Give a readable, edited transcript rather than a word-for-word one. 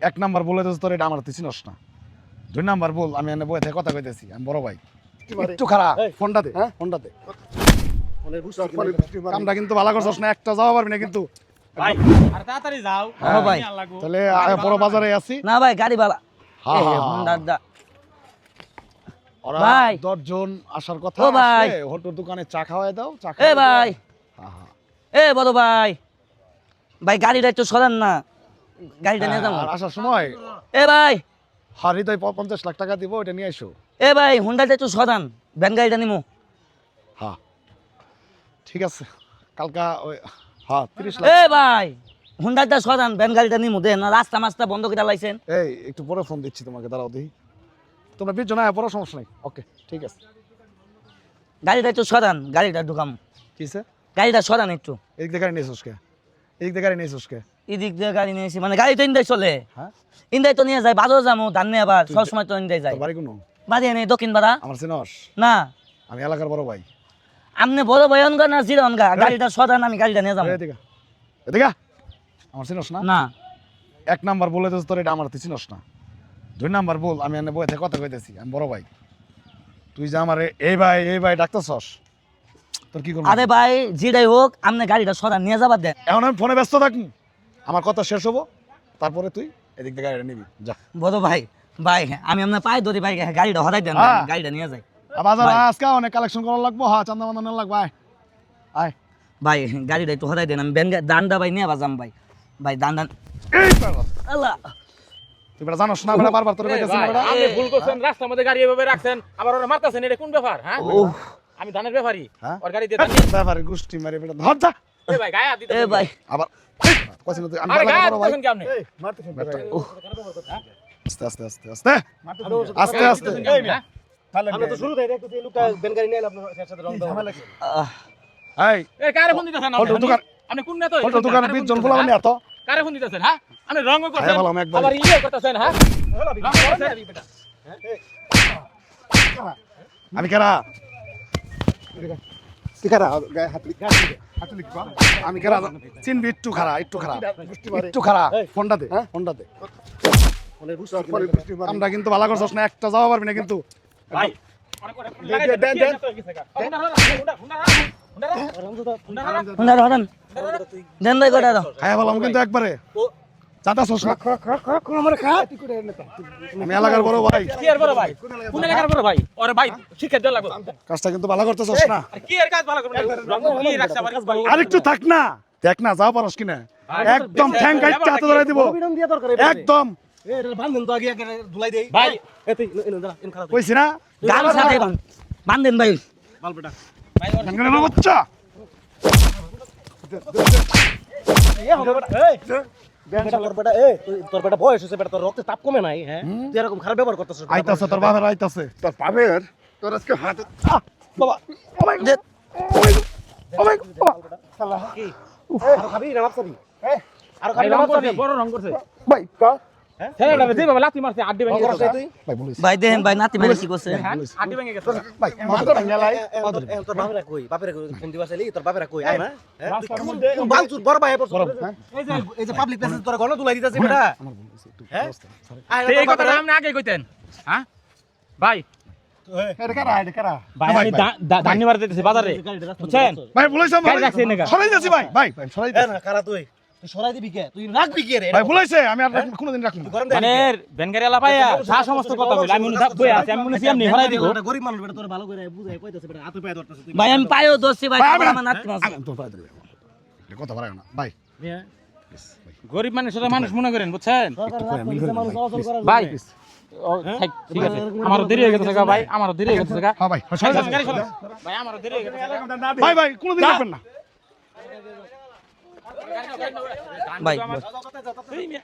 এক নাম্বার বলে তো তোর এটা আমার তুই চিনস না। 2 নাম্বার বল, আমি এনে বইতে কথা কইতেছি, আমি বড় ভাই। একটু খারাপ ফোনটা দে, হ্যাঁ ফোনটা দে। কামটা কিন্তু ভালো করছস না, একটা যাওয়া পারবি না কিন্তু ভাই আর তাড়াতাড়ি যাও ভাই তাহলে বড় বাজারে আছি না ভাই গাড়ি বালা হ্যাঁ হ্যাঁ দাদা ওরা ভাই 10 জন আসার কথা ও ভাই আসলে হোটেল দোকানে চা খাওয়ায় দাও, চা এ খাওয়ায় ভাই হ্যাঁ হ্যাঁ এ বড় ভাই ভাই গাড়িটা একটু সরান না, গাড়িটা নিয়ে যাবো। আর আসার সময় এ ভাই হৃদয় 50 লাখ টাকা দিব, ওটা নিয়ে এসো। এ ভাই হুন্ডাটা একটু সরান, ভ্যান গাড়িটা নিমু। হ্যাঁ ঠিক আছে, কালকা ওই হ্যাঁ 30 লাখ। এ ভাই হুন্ডাটা সরান, ভ্যান গাড়িটা নিমু। দেন না রাস্তা মাস্তা বন্ধ করে লাইছেন। এই একটু পরে ফোন দিচ্ছি তোমাকে, দাঁড়াও দেখি। তোমরা 20 জন আয়, পড়া সমস্যা নাই। ওকে ঠিক আছে। গাড়িটা একটু সরান, গাড়িটা ঢুকাম। কিসে গাড়িটা সরান একটু। এদিক দিয়ে গাড়ি নিয়েছিস কে? এদিক দিয়ে গাড়ি নিয়েছিস কে? এদিক দিয়ে গাড়ি নিয়েছি মানে গাড়ি তো ইন্দাই চলে। হ্যাঁ ইন্দাই তো নিয়ে যায়, বাজার যাবো ধান নিয়ে, আবার সবসময় তো ইন্দাই যায়। তোর বাড়ি কোনো? বাড়ি নেই দক্ষিণ পাড়া। আমার চিনস? না আমি এলাকার বড় ভাই। আপনি বড় ভাই অনগা না জিরো অনগা, গাড়িটা সরান, আমি গাড়িটা নিয়ে যাবো। এদিকে এদিকে আমার চিনস না? না এক নাম্বার বলে তো তোর এটা আমার তুই চিনস না। 2 নাম্বার বল, আমি এনে বইতে কথা কইতেছি, আমি বড় ভাই। তুই যে আমারে এই ভাই ডাকতেছস, তোর কি করব? আরে ভাই যেটাই হোক আপনি গাড়িটা সরান, নিয়ে যাবার দেন। এখন আমি ফোনে ব্যস্ত থাকি, আমার কথা শেষ হবো, তারপরে তুই এদিক দিয়ে গাড়িটা নিবি যা। বড় ভাই ভাই আমি আপনার পায়ে ধরি ভাই, গাড়িটা হরাই দেন, হ্যাঁ। গাড়িটা নিয়ে যাই। বাজার ভাই। আজকে অনেক কালেকশন করা লাগবো, হ্যাঁ চান্দা মান্দা নেওয়া লাগবে। আয় আয় ভাই গাড়িটা একটু হরাই দেন, আমি দানটা ভাই নিয়ে বাজাম ভাই। ভাই দান এই পাগল। আল্লাহ তুই বেটা জানোস না, বেটা বারবার তোর কইতেছি না বেটা। আপনি ভুল করছেন, রাস্তার মধ্যে গাড়ি এভাবে রাখছেন, আবার ওরা মারতাছেন, এটা কোন ব্যাপার? হ্যাঁ আমি ধানের ব্যাপারী, হ্যাঁ? ওর গাড়ি দিয়ে ধান নিয়ে- ব্যাপারে গুষ্টি মারি বেটা, ধর যা। এ ভাই গায়ে হাত এ দিতেছেন ভাই আবার কইছিস না তুই আমি আরে গায়ে এলাকার হাত বড় ভাই। দিতেছেন কি আপনি? বেটা, আস্তে আস্তে আস্তে আস্তে আস্তে আস্তে। এই মিয়া, আমরা তো শুরু থেকে দেখতেছি এই লোকটা বেন গাড়ি নিয়ে আপনার সাথে রং দাও। এই এই কারে ফোন দিতেছেন আপনি? হোটেল দোকান আপনি কোন নেতা? হোটেল দোকানে 20 জন ফুলা মানে এত কারে ফোন দিতেছেন? হ্যাঁ আপনি রং করছেন, হ্যাঁ, ভালো, আমি একবার- আবার ইয়ে করতেছেন। হ্যাঁ রং করছেন। আমি কেরা তুই কারা গায়ে হাত লিখ আমি কেরা চিনবি? একটু খারাপ একটু খারাপ ফোনটা দে, হ্যাঁ ফোনটা দে। ফোনের বুঝতে আমরা কিন্তু ভালো করছস না, একটা যাওয়া পারবি না কিন্তু। ভাই হুন্ডা হরান দেন ভাই গোটা দাও। খায়া বললাম কিন্তু একবারে চাঁদাছস না। আমি এলাকার বড় ভাই, কি এর বড় ভাই? কোন এলাকার বড় ভাই? ওরে ভাই শিক্ষা দেওয়া লাগবে। কাজটা কিন্তু ভালো করতেছস না। আরে কি এর কাজ ভালো করবেন? রং কি রাখছে আমার কাছে ভাই? আর একটু থাক না, দেখ না যাও পারস কিনা। একদম ঠ্যাং কাটতে হাতে ধরে দিব বিরাম দিয়া দরকার একদম। এটা বান্ধেন তো আগে ধুলাই দেই ভাই এই তুই এনে দাঁড়া এনে খারাপ কইছি না গান সাথে বান্ধেন ভাই। বালবেটা ভাই ওর গান গান বাচ্চা। বেটা তোর বেটা এই তোর বেটা বয়স হইছে বেটা তোর রক্তে তাপ কমে নাই হ্যাঁ তুই এরকম খারাপ ব্যবহার করতেছিস আইতাছে তোর বাবার আইতাছে। তোর পাবের তোর আজকে হাতে বাবা ও মাই দে- শালা কি আর খাবি না মাপছবি আর ভাই খাবি না রং মাপছবি করছে, বড় রং করছে। ভাই কা ছেলেটা যে বাবা লাথি মারছে, আড্ডি ভেঙে গেছে। তুই ভাই বলিস ভাই দেখেন ভাই নাতি মেরে কি করছে। হ্যাঁ আড্ডি ভেঙে গেছে। ভাই মাথা ভাঙালাই তোর বাপেরা কই বাপেরা কই ফোন দিবা চাইলি তোর বাপেরা কই আয় না রাস্তার মধ্যে তুই বালচুর বড় ভাই পড়ছ হ্যাঁ? এই যে পাবলিক প্লেসে তোর গণ তুলাই দিতাছিস বেটা আমার বলিস একটু হ্যাঁ? ব্যবস্থা। আয় এই কথাটা আপনি আগে কইতেন। হ্যাঁ ভাই এটা কারা এটা কারা? ভাই আমি ধান নিবার দিতেছি বাজারে, বুঝছেন? ভাই বলেছ আমার গাড়ি রাখছি এনে গা। সরাই যাচ্ছি ভাই ভাই ভাই সরাই এ না কারা তুই তুই সরাই দিবি কে তুই রাখবি কে রে ভাই বলেছে আমি আর কোনোদিন রাখবো না। গরম মানে বেনগারি এলা পাইয়া সা সমস্ত কথা বলে আমি মনে বই আছে, আমি মনে এমনি হরাই দিব। গরিব মানুষ বেটা তোর ভালো করে বুঝাই কইতাছে বেটা হাতে পায়ে ধরতাছে তুই ভাই আমি পায়েও দোষী ভাই, ভাই, আবার আমি- আমার নাতি মারছে। আমি তোর পায়ে ধরে যাবো। এটা কথা বলা না ভাই। গরিব মানুষের মানুষ মনে করেন, বুঝছেন? সরকার রাত করে মানুষ চলাচল করার ভাই ও, থাক, ঠিক আছে, আমারও দেরি হয়ে গেছে গা ভাই, আমারও দেরি হয়ে গেছে গা। হ্যাঁ ভাই সরাই যাচ্ছি। গাড়ি চালাও। ভাই আমারও দেরি হয়ে গেছে গা। ভাই ভাই কোনোদিন রাখবেন না। ভাই এই মিয়া।